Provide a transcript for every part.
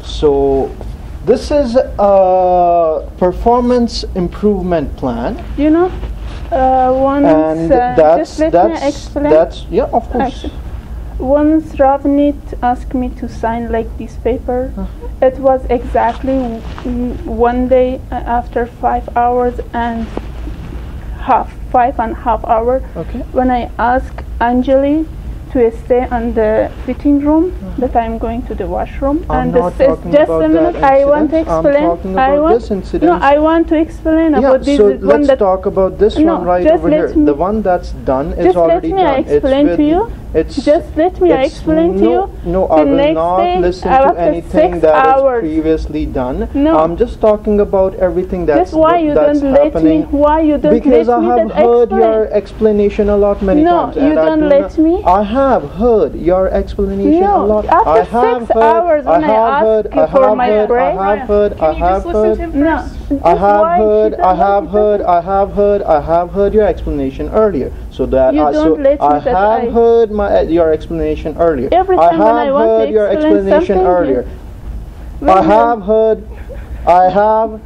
So this is a performance improvement plan, You know, once, and just let me explain. that's yeah, of course. Once Ravnit asked me to sign like this paper, it was exactly one day after 5 hours and half, 5.5 hours, Okay. when I asked Anjali to stay on the fitting room, that I'm going to the washroom. I'm and not this talking just about a minute, that I want to incident. explain. I'm talking about this incident. No, I want to explain Yeah, about this so one let's that. talk about this No, one right just over let here. me- The one that's done is Just let already me done. explain It's to you. It's Just let me it's explain to you. No, The I will next not day, listen to after anything 6 that hours. is previously done. No. I'm just talking about everything that's Just why you that's don't let happening. me? Why you don't Because let I me have that heard explain? your explanation a lot many No, times. you and I don't do let not- me. I have heard your explanation No, a lot. after I have 6 heard, hours when I have asked heard, I for have my heard, break. I have heard, Can I you just have listen heard. to him No, first? just I have why heard, she I don't have let me heard, talk? I have heard, I have heard your explanation earlier. So that You I, so don't let me I that have I- heard your explanation earlier. Every I time when I have want to heard your explain explanation something, earlier. When I you- have heard, I have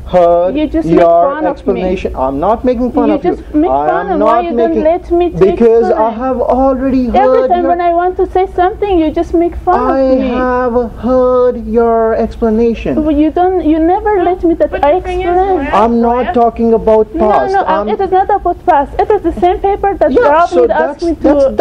heard You just make your fun of me. explanation. I'm not making fun You of you. just make I fun am of not why you don't making let me to because I explain. have already heard Every time your, when I want to say something, you just make fun I of me. have heard your explanation. But you never let me that but I the thing is, explain. Raya- I'm not talking about past. No, I'm- it is not about past. It is the same paper that yeah, so Ravnit asked me to. that's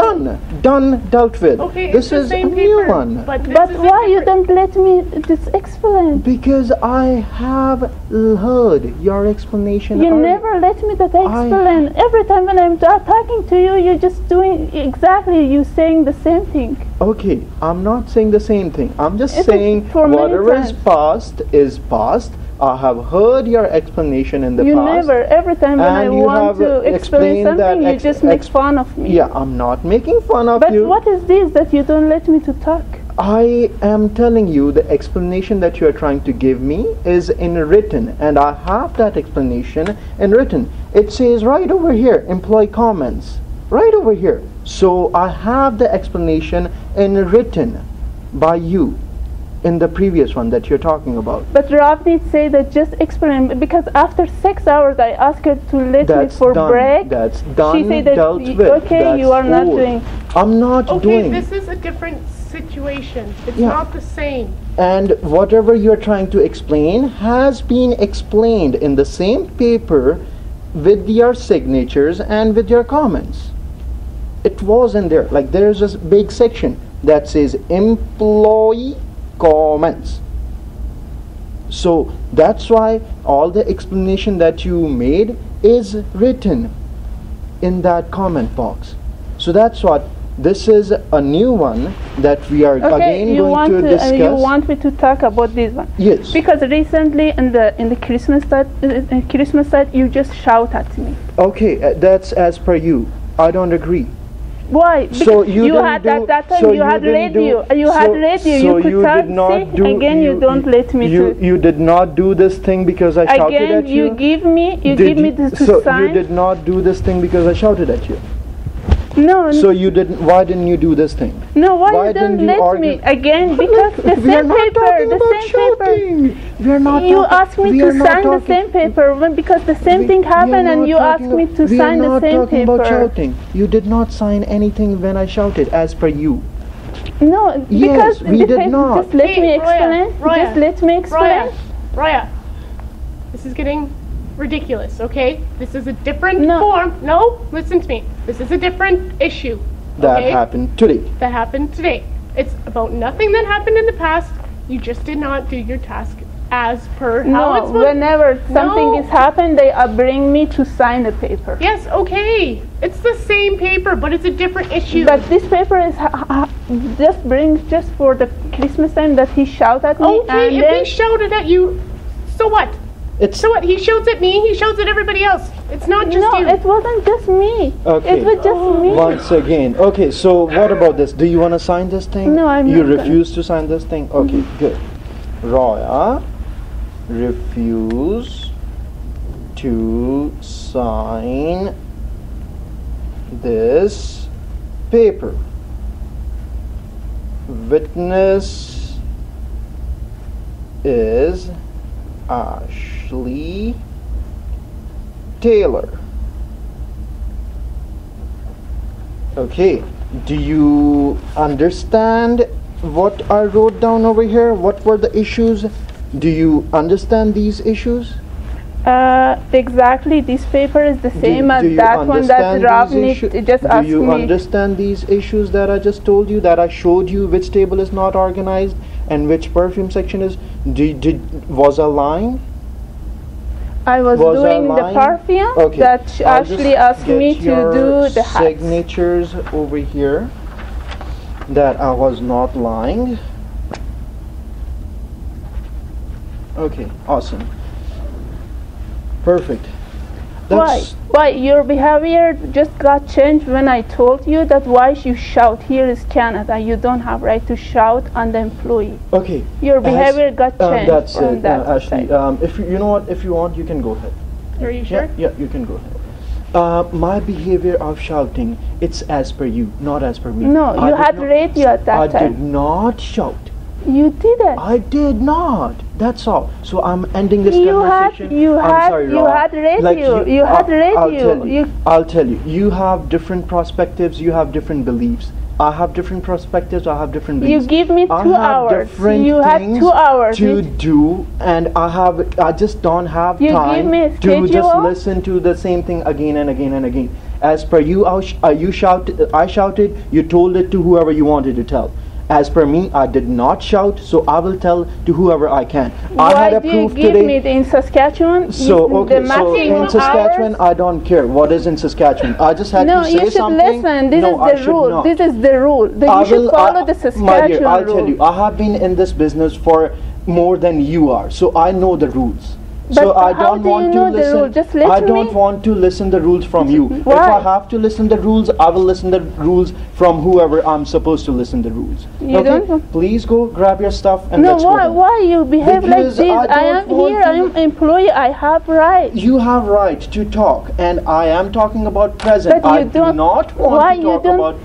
done, dealt with. Okay, This it's is the a same new paper, one. But, this But is a why you different- don't let me just explain? Because I have heard your explanation. You earlier. never let me that I explain. Every time when I'm talking to you, you're just doing exactly, you saying the same thing. Okay, I'm not saying the same thing. I'm just It is saying for many whatever is times. past is past. I have heard your explanation in the You past. never, every time when I and you want have to explain explained that something, you just make fun of me. Yeah, I'm not making fun of But you. what is this that you don't let me to talk? I am telling you the explanation that you are trying to give me is in written, and I have that explanation in written. It says right over here, employee comments, right over here. So I have the explanation in written by you in the previous one that you're talking about. But Ravnit say that just explain, because after 6 hours I asked her to let me That's for done. break. That's done. She said that dealt with. okay, you That's are not old. doing. I'm not Okay, doing. this is a different situation. It's Yeah. not the same. And whatever you're trying to explain has been explained in the same paper with your signatures and with your comments. It was in there. Like there's a big section that says employee comments. So that's why all the explanation that you made is written in that comment box. So that's what this is, a new one that we are Okay, again you going want to discuss. you want me to talk about this one? Yes. Because recently in the Christmas side, you just shout at me. Okay, that's as per you. I don't agree. Why? So Because you you didn't had do- at that time so you had didn't do- radio. You had so- radio. so You could you talk. did not See, do- again you don't let me you, to. you did not do this thing because I shouted Again at you. you give me Did this to so sign. you did not do this thing because I shouted at you. No, So you didn't. Why didn't you do this thing? no. Why why you don't didn't you let argue- me again? Because the We are same not paper, talking the about same paper. shouting. We are not. You talking- asked me we to are not sign the talking- same paper because the same we- thing we are happened and not you asked talking me ab- to we sign are the not same talking paper. about shouting. You did not sign anything when I shouted, as per you. No, Yes, because we the did paper- not. Just let Hey, me Roya, explain. Roya, Just let me explain. Raya, this is getting ridiculous, okay? This is a different No. form. No, listen to me. This is a different issue. That okay? happened today. That happened today. It's about nothing that happened in the past. You just did not do your task as per how No, it's supposed. whenever something No. is happened, they bring me to sign the paper. Yes, okay. It's the same paper, but it's a different issue. But this paper is just brings just for the Christmas time that he shout at me, okay, and if then he shouted at you, so what? It's So what? He shouts at me, he shouts at everybody else. It's not just no, you. it wasn't just me. Okay. It was just me. Once again. Okay, so what about this? Do you want to sign this thing? No, I'm You not gonna. refuse to sign this thing? Okay, good. Roya refuse to sign this paper. Witness is Ashley Taylor. Okay, do you understand what I wrote down over here? What were the issues? Do you understand these issues? Exactly. This paper is the same as you that one that understand these Ravnit just asked me. Do you understand these issues that I just told you, that I showed you which table is not organized and which perfume section is? Was I lying? I was doing the perfume that Ashley asked me to do the hats. Signatures over here that I was not lying. Okay, awesome. Perfect. Why your behavior just got changed when I told you that why you shout? Here is Canada. You don't have right to shout on the employee. Okay. Your behavior got changed. That's from it, that Ashley. side. If you know what, if you want, you can go ahead. Are you sure? Yeah, you can go ahead. My behavior of shouting, it's as per you, not as per me. No, you had radio at that time. I did not shout. You didn't. I did not. That's all. So I'm ending this conversation. You had radio. I'll tell you. You have different perspectives. You have different beliefs. I have different perspectives. I have different beliefs. You give me 2 hours. You had 2 hours to do, and I just don't have time to just listen to the same thing again and again and again. As per you, I shouted. You told it to whoever you wanted to tell. As per me, I did not shout, so I will tell to whoever I can. Why do you give me in Saskatchewan? So in Saskatchewan, I don't care what is in Saskatchewan. I just had to say something. No, you should listen. This is the rule. This is the rule. You should follow the Saskatchewan rule. My dear, I'll tell you. I have been in this business for more than you are, so I know the rules. But so I how don't do want you to know listen. The rule? Just let I me. don't want to listen the rules from you. Why? If I have to listen the rules, I will listen the rules from whoever I'm supposed to listen the rules. You don't? Please go grab your stuff and no, let's go. Why you behave because like this? I am here. I am employee. I have right. You have right to talk, and I am talking about present. But you I do not want to talk about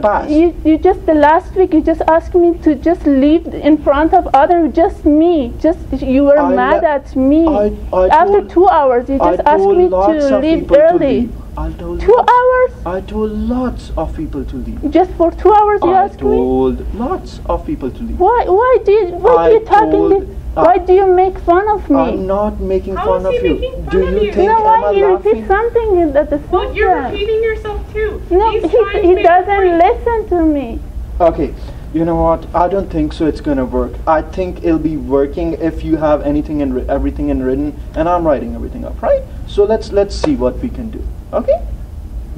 past. You just the last week you just asked me to just leave in front of others, just me. Just you were mad at me. After 2 hours, you just asked me to leave early. 2 hours? I told lots of people to leave. Just for 2 hours you asked me? I told lots of people to leave. Why do you make fun of me? I'm not making fun of you. Do you think no, I'm why you repeat something at the same time? Well, you're repeating yourself too. No, he doesn't listen to me. Okay, you know what? I don't think so it's gonna work. I think it'll be working if you have anything and everything in written, and I'm writing everything up, right? So let's see what we can do. Okay?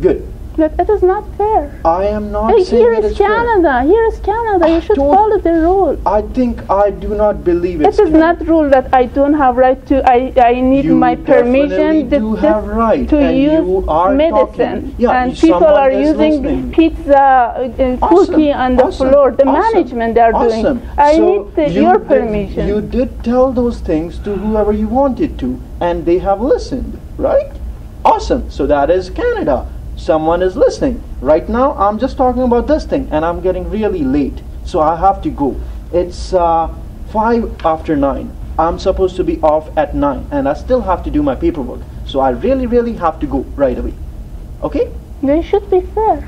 Good. But it is not fair. I am not saying here it is is Canada. fair. Here is Canada. You should follow the rule. I think I do not believe it's It is not rule that I don't have right to. I need my permission you have right to and use you are medicine. Yeah, and people are using pizza cookie on the floor. The management they are doing. I need your permission. You did tell those things to whoever you wanted to, and they have listened, right? Awesome. So that is Canada. Someone is listening. Right now, I'm just talking about this thing, and I'm getting really late, so I have to go. It's 5 after 9. I'm supposed to be off at 9, and I still have to do my paperwork. So I really have to go right away. Okay? They should be fair.